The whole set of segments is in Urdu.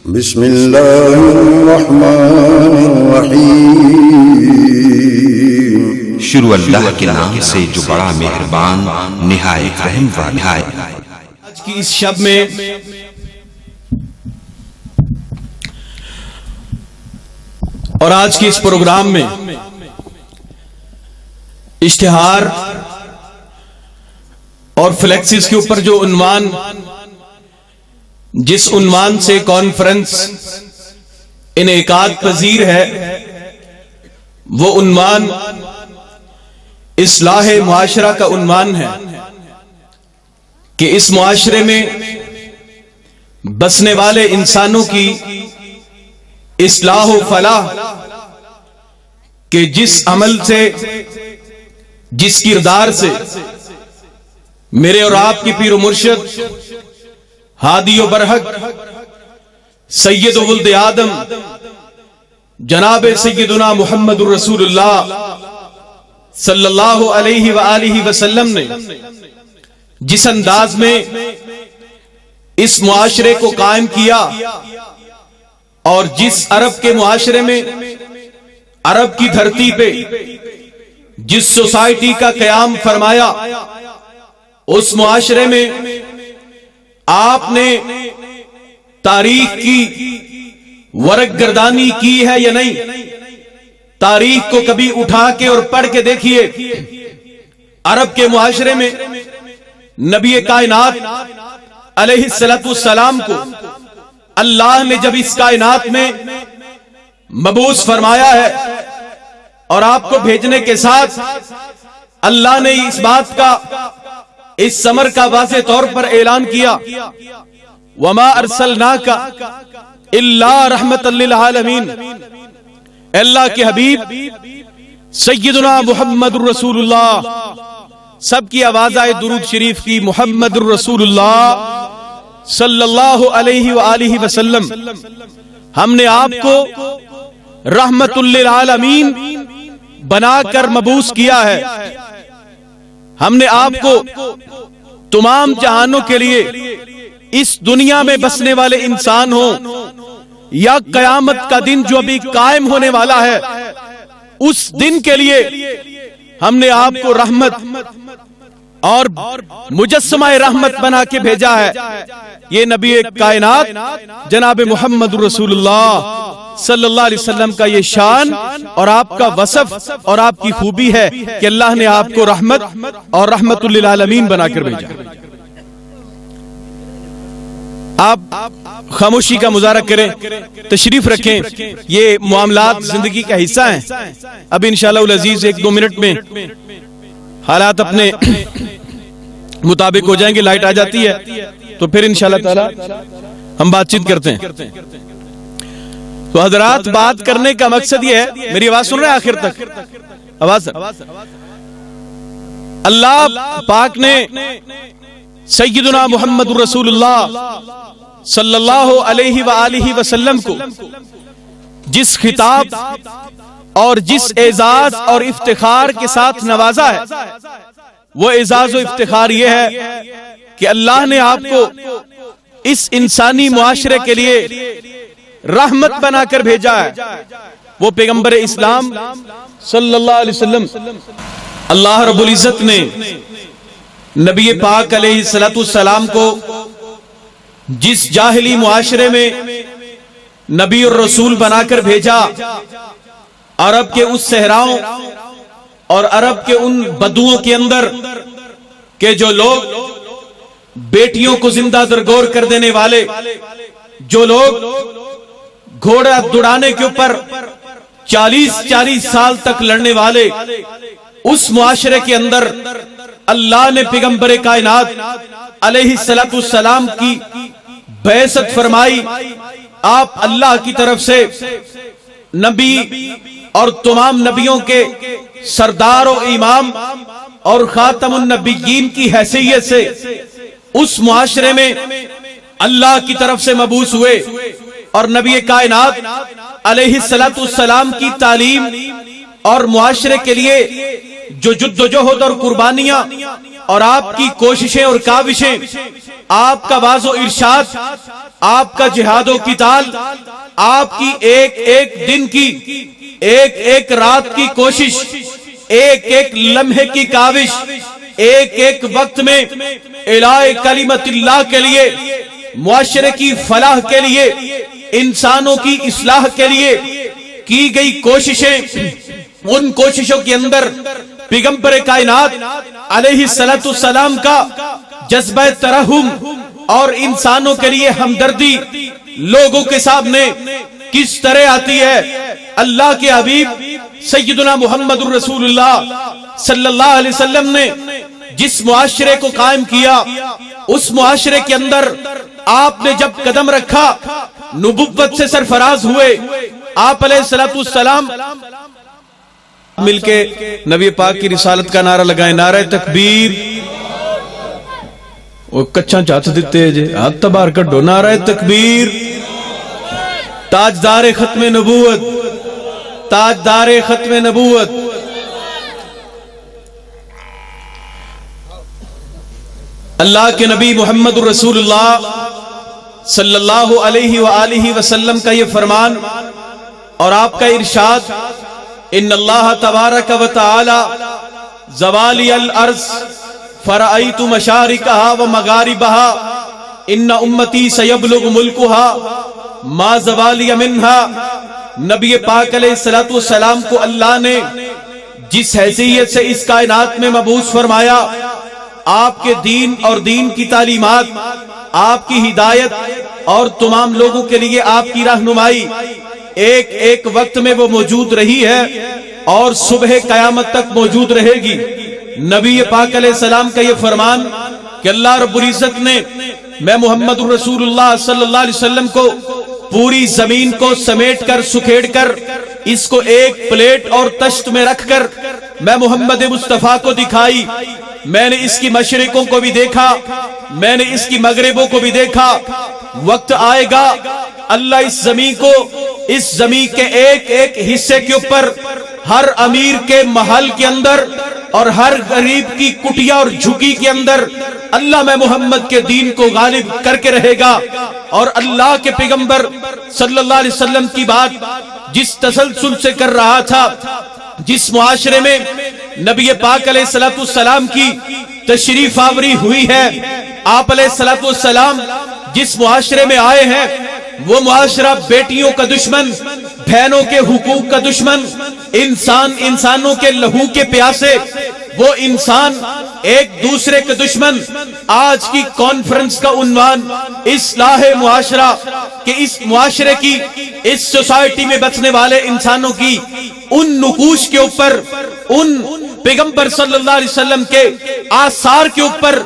بسم اللہ الرحمن الرحیم۔ شروع اللہ کے نام سے جو بڑا مہربان نہایت رحم والا ہے۔ آج کی اس شب میں اور آج کی اس پروگرام میں اشتہار اور فلیکسز کے اوپر جو عنوان، جس عنوان سے کانفرنس انعقاد پذیر ہے، وہ عنوان اصلاح معاشرہ کا عنوان ہے کہ اس معاشرے میں بسنے والے انسانوں کی اصلاح و فلاح، کہ جس عمل سے، جس کردار سے میرے اور آپ کی پیر و مرشد ہادی و برحق سید ولد آدم جناب سیدنا محمد الرسول اللہ صلی اللہ علیہ وآلہ وسلم نے جس انداز میں اس معاشرے کو قائم کیا، اور جس عرب کے معاشرے میں، عرب کی دھرتی پہ جس سوسائٹی کا قیام فرمایا، اس معاشرے میں آپ نے تاریخ کی ورق گردانی کی ہے یا نہیں؟ تاریخ کو کبھی اٹھا کے اور پڑھ کے دیکھیے۔ عرب کے معاشرے میں نبی کائنات علیہ السلام کو اللہ نے جب اس کائنات میں مبعوث فرمایا ہے، اور آپ کو بھیجنے کے ساتھ اللہ نے اس بات کا، اس ثمر کا واضح طور پر اعلان کیا، وَمَا أَرْسَلْنَاكَ إِلَّا رَحْمَةً لِّلْعَالَمِينَ۔ اللہ کے حبیب سیدنا محمد الرسول اللہ، سب کی آواز آئے درود شریف کی، محمد الرسول اللہ صلی اللہ علیہ وآلہ وسلم، ہم نے آپ کو رحمت للعالمین بنا کر مبعوث کیا ہے۔ ہم نے آپ کو تمام جہانوں کے لیے، اس دنیا میں بسنے والے انسان ہوں یا قیامت کا دن جو ابھی قائم ہونے والا ہے، اس دن کے لیے ہم نے آپ کو رحمت اور مجسمہ رحمت بنا کے بھیجا ہے۔ یہ نبی کائنات جناب محمد رسول اللہ صلی اللہ علیہ وسلم کا یہ شان اور آپ کا وصف اور آپ کی خوبی ہے کہ اللہ نے آپ کو رحمت اور رحمت للعالمین بنا کر بھیجا۔ آپ خاموشی کا مظاہرہ کریں، تشریف رکھیں، یہ معاملات زندگی کا حصہ ہیں۔ اب انشاءاللہ العزیز 1-2 منٹ میں حالات اپنے مطابق ہو جائیں گے، لائٹ آ جاتی ہے تو پھر انشاءاللہ تعالی ہم بات چیت کرتے ہیں۔ تو حضرات، بات کرنے کا مقصد یہ ہے، میری آواز سن رہے ہیں آخر تک؟ آواز اللہ پاک نے سیدنا محمد رسول اللہ صلی اللہ علیہ وآلہ وسلم کو جس خطاب اور جس اعزاز اور افتخار کے ساتھ نوازا ہے، وہ اعزاز و افتخار یہ ہے کہ اللہ نے آپ کو اس انسانی معاشرے کے لیے رحمت بنا کر بھیجا ہے۔ وہ پیغمبر اسلام صلی اللہ علیہ وسلم، اللہ رب العزت نے نبی پاک علیہ السلام کو جس جاہلی معاشرے میں نبی اور رسول بنا کر بھیجا، عرب کے اس صحراؤں اور عرب کے ان بدوؤں کے اندر کہ جو لوگ بیٹیوں کو زندہ درگور کر دینے والے، جو لوگ گھوڑا دوڑانے کے اوپر 40 سال تک لڑنے والے، اس معاشرے کے اندر اللہ نے پیغمبر کائنات علیہ السلام کی بعثت فرمائی۔ آپ اللہ کی طرف سے نبی اور تمام نبیوں کے سردار و امام اور خاتم النبیین کی حیثیت سے اس معاشرے میں اللہ کی طرف سے مبعوث ہوئے، اور نبی کائنات علیہ السلام کی تعلیم اور معاشرے کے لیے جو جد و جہد اور قربانیاں اور آپ کی کوششیں اور کاوشیں آپ کا واز و ارشاد، آپ کا جہاد و قتال، آپ کی ایک ایک دن کی، ایک ایک رات کی کوشش، ایک ایک لمحے کی کاوش، ایک ایک وقت میں اعلاء کلمت اللہ کے لیے، معاشرے کی فلاح کے لیے، انسانوں کی اصلاح کے لیے کی گئی کوششیں، ان کوششوں کے اندر پیغمبر کائنات علیہ السلام کا جذبہ ترحم اور انسانوں کے لیے ہمدردی لوگوں کے سامنے کس طرح آتی ہے۔ اللہ کے حبیب سیدنا محمد الرسول اللہ صلی اللہ علیہ وسلم نے جس معاشرے کو قائم کیا، اس معاشرے کے اندر آپ نے جب قدم رکھا، نبوت سے سرفراز ہوئے، آپ علیہ السلام مل کے نبی پاک کی رسالت کا نعرہ لگائیں، نعرہ تکبیر۔ وہ کچھا چاہت دیتے جے ہاتھ تبار کڈو، نعرہ تکبیر۔ تاجدار ختم نبوت، تاجدار ختم نبوت۔ اللہ کے نبی محمد الرسول اللہ صلی اللہ علیہ وآلہ وسلم کا یہ فرمان اور آپ کا ارشاد، ان اللہ تبارک و تعالی زوالی الارض فرأیت مشارقها ومغاربها ان امتی سیبلغ ملکها ما زوالی منها۔ نبی پاک علیہ السلام کو اللہ نے جس حیثیت سے اس کائنات میں مبعوث فرمایا، آپ کے دین اور دین کی تعلیمات، آپ کی ہدایت اور تمام لوگوں کے لیے آپ کی رہنمائی ایک ایک وقت میں وہ موجود رہی ہے اور صبح قیامت تک موجود رہے گی۔ نبی پاک علیہ السلام کا یہ فرمان کہ اللہ رب العزت نے میں محمد الرسول اللہ صلی اللہ علیہ وسلم کو پوری زمین کو سمیٹ کر سکھیڑ کر اس کو ایک پلیٹ اور تشت میں رکھ کر میں محمد مصطفیٰ کو دکھائی۔ میں نے اس کی مشرقوں کو بھی دیکھا، میں نے اس کی مغربوں کو بھی دیکھا۔ وقت آئے گا اللہ اس زمین کو، اس زمین کے ایک ایک حصے کے اوپر، ہر امیر کے محل کے اندر اور ہر غریب کی کٹیا اور جھکی کے اندر اللہ میں محمد کے دین کو غالب کر کے رہے گا۔ اور اللہ کے پیغمبر صلی اللہ علیہ وسلم کی بات جس تسلسل سے کر رہا تھا، جس معاشرے میں نبی پاک علیہ السلام کی تشریف آوری ہوئی ہے، آپ علیہ السلام جس معاشرے میں آئے ہیں، وہ معاشرہ بیٹیوں کا دشمن، بہنوں کے حقوق کا دشمن، انسانوں کے لہو کے پیاسے، وہ انسان ایک دوسرے کے دشمن۔ آج کی کانفرنس کا عنوان اصلاح معاشرہ، کہ اس معاشرے کی، اس سوسائٹی میں بسنے والے انسانوں کی ان نقوش کے اوپر، ان پیغمبر صلی اللہ علیہ وسلم کے آثار کے اوپر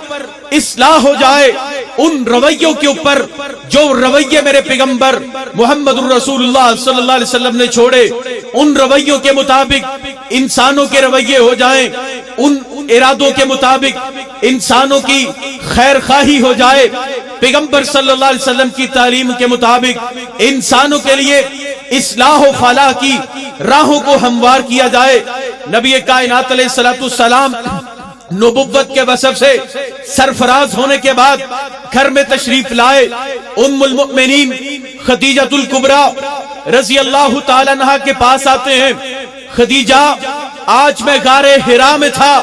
اصلاح ہو جائے، ان رویوں کے اوپر جو رویے میرے پیغمبر محمد الرسول اللہ صلی اللہ علیہ وسلم نے چھوڑے، ان رویوں کے مطابق انسانوں کے رویے ہو جائیں، ان ارادوں کے مطابق انسانوں کی خیر خواہی ہو جائے، پیغمبر صلی اللہ علیہ وسلم کی تعلیم کے مطابق انسانوں کے لیے اصلاح و فلاح کی راہوں کو ہموار کیا جائے۔ نبی کائنات علیہ السلام نبوت کے وصف سے سرفراز ہونے کے بعد گھر میں تشریف لائے، ام المؤمنین خدیجہ الکبریٰ رضی اللہ تعالیٰ عنہا کے پاس آتے ہیں۔ خدیجہ، آج میں غار حرا میں تھا،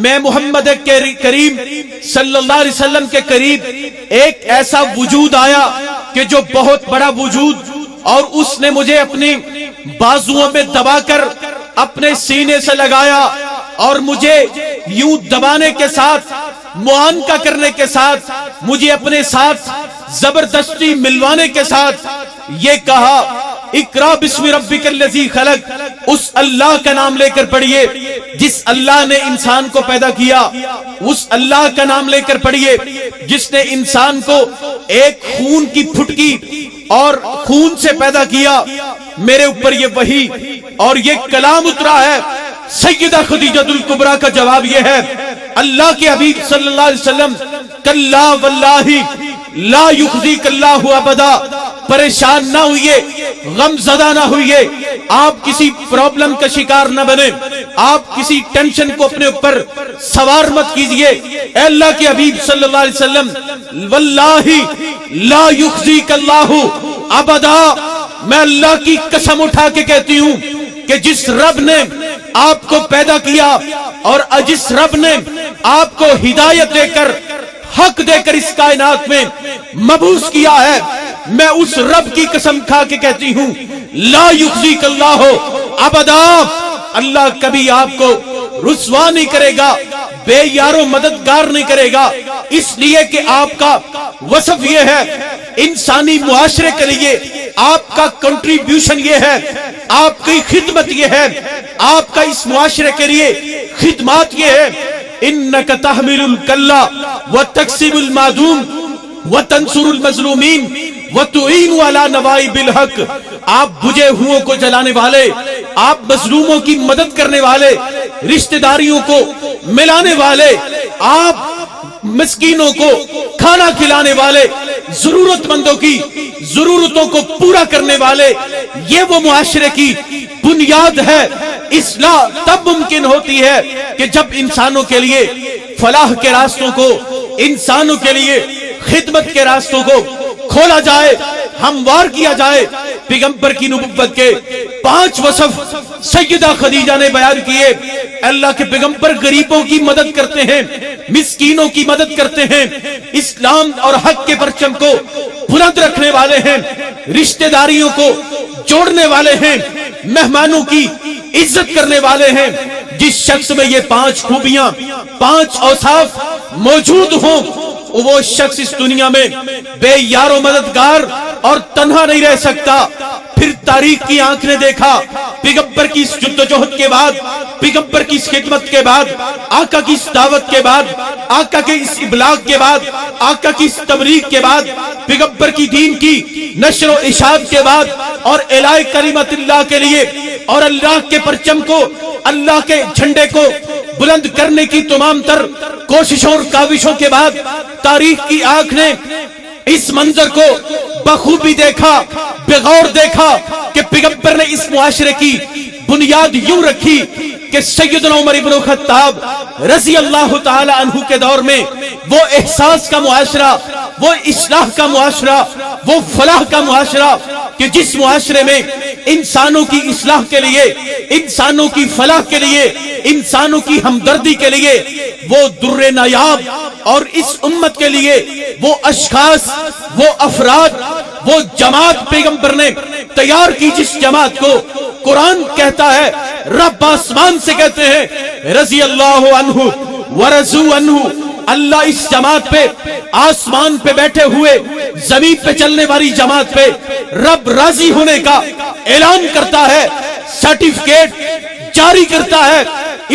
میں محمد کریم صلی اللہ علیہ وسلم کے قریب ایک ایسا وجود آیا کہ جو بہت بڑا وجود، اور اس نے مجھے اپنی بازوؤں میں دبا کر اپنے سینے سے لگایا اور مجھے یوں دبانے کے ساتھ، معانقہ کرنے کے ساتھ، مجھے اپنے ساتھ زبردستی ملوانے کے ساتھ یہ کہا، اقرا بسم ربک الذی خلق، اس اللہ کا نام لے کر پڑھیے جس اللہ نے انسان کو پیدا کیا، اس اللہ کا نام لے کر پڑھیے جس نے انسان کو ایک خون کی پھٹکی اور خون سے پیدا کیا۔ میرے اوپر یہ وحی اور یہ کلام اترا ہے۔ سیدہ خدیجہ الکبریٰ کا جواب یہ ہے، اللہ کے حبیب صلی اللہ علیہ وسلم، کلا واللہ لا یخزیک اللہ ابدا، پریشان نہ ہوئیے، غم زدہ نہ ہوئیے، آپ کسی پرابلم کا شکار نہ بنے، آپ کسی ٹینشن کو اپنے اوپر سوار مت کیجئے. اے اللہ کے حبیب صلی اللہ علیہ وسلم واللہ لا یخزیک اللہ ابدا، میں اللہ کی قسم اٹھا کے کہتی ہوں کہ جس رب نے آپ کو پیدا کیا اور جس رب نے آپ کو ہدایت دے کر حق دے کر اس کائنات میں مبعوث کیا ہے، میں اس رب کی قسم کھا کے کہتی ہوں لا یخزیک اللہ ابدا، اللہ کبھی آپ کو رسوا نہیں کرے گا، بے یارو مددگار نہیں کرے گا. اس لیے کہ آپ کا وصف یہ ہے، انسانی معاشرے کے لیے آپ کا کنٹریبیوشن یہ ہے، آپ کی خدمت یہ ہے، آپ کا اس معاشرے کے لیے خدمات یہ ہے. انک تحمل الکلا وتکسب المعدوم وتنصر المظلومین وتعین علی نوائب الحق، آپ بجھے ہوئوں کو جلانے والے، آپ مظلوموں کی مدد کرنے والے، رشتہ داریوں کو ملانے والے، آپ مسکینوں کو کھانا کھلانے والے، ضرورت مندوں کی ضرورتوں کو پورا کرنے والے، یہ وہ معاشرے کی بنیاد ہے. اصلاح تب ممکن ہوتی ہے کہ جب انسانوں کے لیے فلاح کے راستوں کو، انسانوں کے لیے خدمت کے راستوں کو کھولا جائے، ہموار کیا جائے. پیغمبر کی نبوت کے 5 وصف سیدہ خدیجہ نے بیان کیے. اللہ کے پیغمبر غریبوں کی مدد کرتے ہیں، مسکینوں کی مدد کرتے ہیں، اسلام اور حق کے پرچم کو بلند رکھنے والے ہیں، رشتہ داریوں کو جوڑنے والے ہیں، مہمانوں کی عزت کرنے والے ہیں. جس شخص میں یہ 5 خوبیاں، 5 اوصاف موجود ہوں، وہ شخص اس دنیا میں بے یار و مددگار اور تنہا نہیں رہ سکتا. پھر تاریخ کی آنکھ نے دیکھا، پیغمبر کی اس جدوجہد کے بعد، پیغمبر کی اس خدمت کے بعد، آقا کی اس دعوت کے بعد، آقا کے اس ابلاغ کے بعد، آقا کی اس تبلیغ کے بعد، پیغمبر کی دین کی نشر و اشاعت کے بعد اور اعلاء کلمت اللہ کے لیے اور اللہ کے پرچم کو، اللہ کے جھنڈے کو بلند کرنے کی تمام تر کوششوں اور کاوشوں کے بعد تاریخ کی آنکھ نے اس منظر کو بخوبی دیکھا، بغور دیکھا کہ پیغمبر نے اس معاشرے کی بنیاد یوں رکھی کہ سیدنا عمر ابن خطاب رضی اللہ تعالی عنہ کے دور میں وہ احساس کا معاشرہ، وہ اصلاح کا معاشرہ، وہ فلاح کا معاشرہ کہ جس معاشرے میں انسانوں کی اصلاح کے لیے، انسانوں کی فلاح کے لیے، انسانوں کی ہمدردی کے لیے وہ در نایاب، اور اس امت کے لیے وہ اشخاص، وہ افراد، وہ جماعت پیغمبر نے تیار کی، جس جماعت کو قرآن کہتا ہے، رب آسمان سے کہتے ہیں رضی اللہ عنہ ورضوا عنہ. اللہ اس جماعت پہ، آسمان پہ بیٹھے ہوئے، زمین پہ چلنے والی جماعت پہ رب راضی ہونے کا اعلان کرتا ہے، سرٹیفکیٹ جاری کرتا ہے.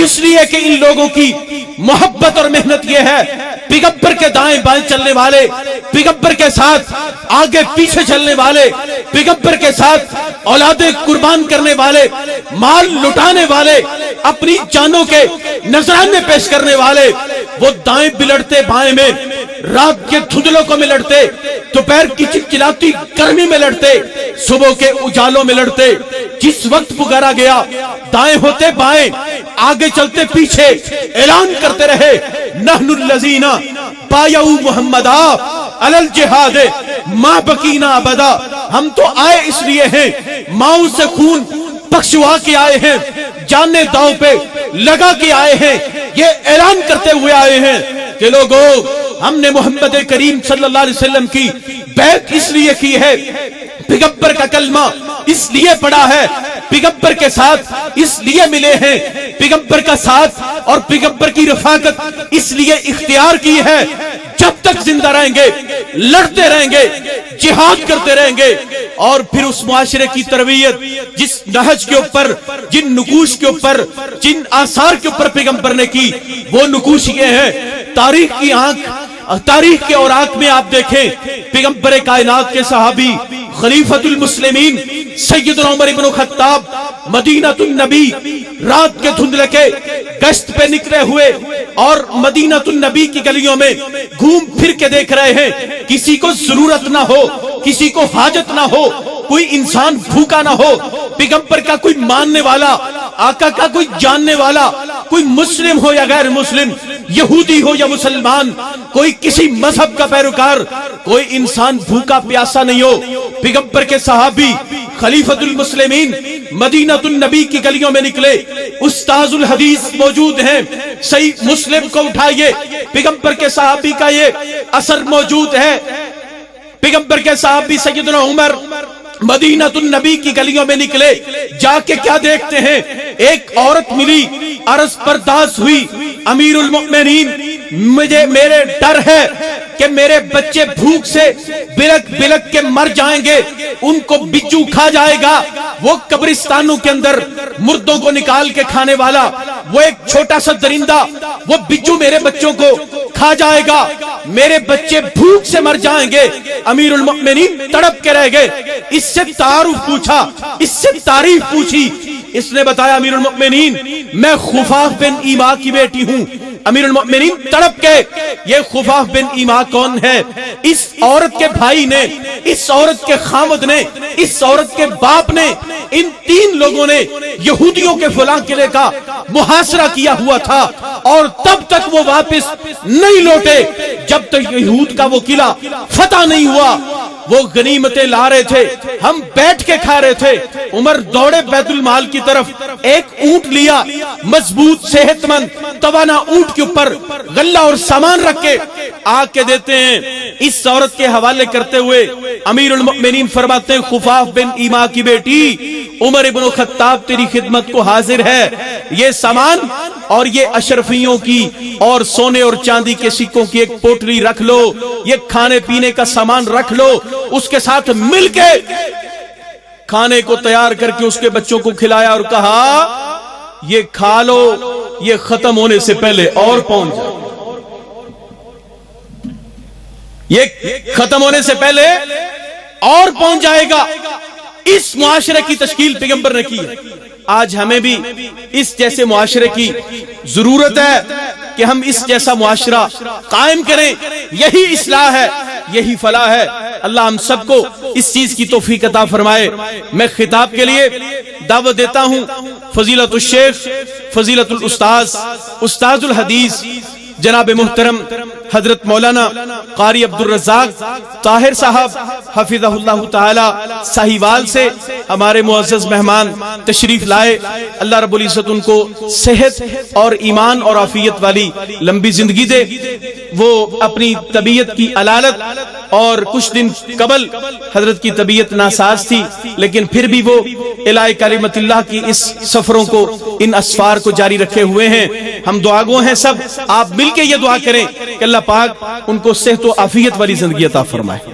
اس لیے کہ ان لوگوں کی محبت اور محنت یہ ہے، پیغمبر کے دائیں بائیں چلنے والے، پیغمبر کے ساتھ آگے پیچھے چلنے والے، پیغمبر کے ساتھ اولادیں قربان کرنے والے، مال لٹانے والے، اپنی جانوں کے نذرانے پیش کرنے والے. وہ دائیں بھی لڑتے بائیں میں، رات کے دھندلوں کو میں لڑتے، دوپہر کی چلچلاتی گرمی میں لڑتے، صبح کے اجالوں میں لڑتے. جس وقت پکارا گیا دائیں ہوتے بائیں، آگے چلتے پیچھے، اعلان کرتے رہے نحن الذین بایعوا محمدا علی الجہاد ما بقینا ابدا. ہم تو آئے اس لیے ہیں، ماؤں سے خون بخشوا کے آئے ہیں، جانے داؤ پہ لگا کے آئے ہیں، یہ اعلان کرتے ہوئے آئے ہیں کہ لوگوں ہم نے محمد کریم صلی اللہ علیہ وسلم کی بیعت اس لیے کی ہے، پیغمبر کا کلمہ اس لیے پڑھا ہے، پیغمبر کے ساتھ اس لیے ملے ہیں، پیغمبر کا ساتھ اور پیغمبر کی رفاقت اس لیے اختیار کی ہے. جب تک زندہ رہیں گے لڑتے رہیں گے، جہاد کرتے رہیں گے. اور پھر اس معاشرے کی تربیت جس نہج کے اوپر، جن نقوش کے اوپر، جن آثار کے اوپر پیغمبر نے کی، وہ نقوش یہ ہے. تاریخ کی آنکھ، تاریخ کے اوراق میں آپ دیکھیں، پیغمبر کائنات کے صحابی خلیفۃ المسلمین سیدنا عمر ابن خطاب مدینہ النبی رات کے دھندلے کے گشت پہ نکلے ہوئے اور مدینہ النبی کی گلیوں میں گھوم پھر کے دیکھ رہے ہیں، کسی کو ضرورت نہ ہو، کسی کو حاجت نہ ہو، کوئی انسان بھوکا نہ ہو، پیغمبر کا کوئی ماننے والا آقا کا کوئی جاننے والا، کوئی مسلم ہو یا غیر مسلم، یہودی ہو یا مسلمان، کوئی کسی مذہب کا پیروکار، کوئی انسان بھوکا پیاسا نہیں ہو۔ پیغمبر کے صحابی خلیفۃ المسلمین مدینہ النبی کی گلیوں میں نکلے، استاذ الحدیث موجود ہیں، صحیح مسلم کو اٹھائیے، پیغمبر کے صحابی کا یہ اثر موجود ہے۔ پیغمبر کے صحابی سیدنا عمر مدینہ النبی کی گلیوں میں نکلے، جا کے کیا دیکھتے ہیں؟ ایک عورت ملی، عرض پرداز ہوئی، امیر المؤمنین میرے ڈر ہے کہ میرے بچے بھوک سے بلک بلک کے مر جائیں گے، ان کو بچو کھا جائے گا۔ وہ قبرستانوں کے اندر مردوں کو نکال کے کھانے والا وہ ایک چھوٹا سا درندہ، وہ بچو میرے بچوں کو کھا جائے گا، میرے بچے بھوک سے مر جائیں گے۔ امیر المؤمنین تڑپ کے رہ گئے، اس سے تعارف پوچھا، اس سے تعریف پوچھی، اس نے بتایا امیر المؤمنین میں خفاف بن ایما کی بیٹی ہوں۔ امیر المؤمنین تڑپ کے، یہ خفاف بن ایما کون ہے؟ اس عورت کے بھائی نے، اس عورت کے خامد نے، اس عورت کے باپ نے، ان تین لوگوں نے یہودیوں کے فلاں قلعے کا محاصرہ کیا ہوا تھا، اور تب تک وہ واپس نہیں لوٹے جب تک یہود کا وہ قلعہ فتح نہیں ہوا۔ وہ غنیمتیں لا رہے تھے، ہم بیٹھ کے کھا رہے تھے۔ عمر دوڑے بیت المال کی طرف، ایک اونٹ لیا، مضبوط صحت مند توانا اونٹ کے اوپر غلہ اور سامان رکھ کے آ کے دیتے ہیں۔ اس عورت کے حوالے کرتے ہوئے امیر المؤمنین فرماتے ہیں خفاف بن ایما کی بیٹی عمر ابن الخطاب تیری خدمت کو حاضر ہے، یہ سامان اور یہ اشرفیوں کی اور سونے اور چاندی کے سکوں کی ایک پوٹلی رکھ لو، یہ کھانے پینے کا سامان رکھ لو، اس کے ساتھ مل کے کھانے کو تیار کر کے اس کے بچوں کو کھلایا اور کہا یہ کھا لو، یہ ختم ہونے سے پہلے اور پہنچ جائے، یہ ختم ہونے سے پہلے اور پہنچ جائے گا۔ اس معاشرے کی تشکیل پیغمبر نے کی ہے۔ آج ہمیں بھی اس جیسے معاشرے کی ضرورت ہے کہ ہم اس جیسا معاشرہ قائم کریں، یہی اصلاح ہے، یہی فلاح ہے۔ اللہ ہم سب کو اس چیز کی توفیق عطا فرمائے۔ میں خطاب کے لیے دعوت دیتا ہوں فضیلت الشیخ، فضیلت الاستاذ، استاذ الحدیث جناب محترم حضرت مولانا قاری عبدالرزاق طاہر صاحب حفظہ اللہ تعالی ساہیوال سے ہمارے معزز مہمان تشریف لائے۔ اللہ رب العزت ان کو صحت اور ایمان اور عافیت والی لمبی زندگی دے۔ وہ اپنی طبیعت کی علالت اور کچھ دن قبل حضرت کی طبیعت ناساز تھی، لیکن پھر بھی وہ الہ کلمت اللہ کی اس سفروں کو، ان اسفار کو جاری رکھے ہوئے ہیں۔ ہم دعا گو ہیں سب، آپ مل کے یہ دعا کریں کہ اللہ پاک ان کو صحت و عافیت والی زندگی عطا فرمائے۔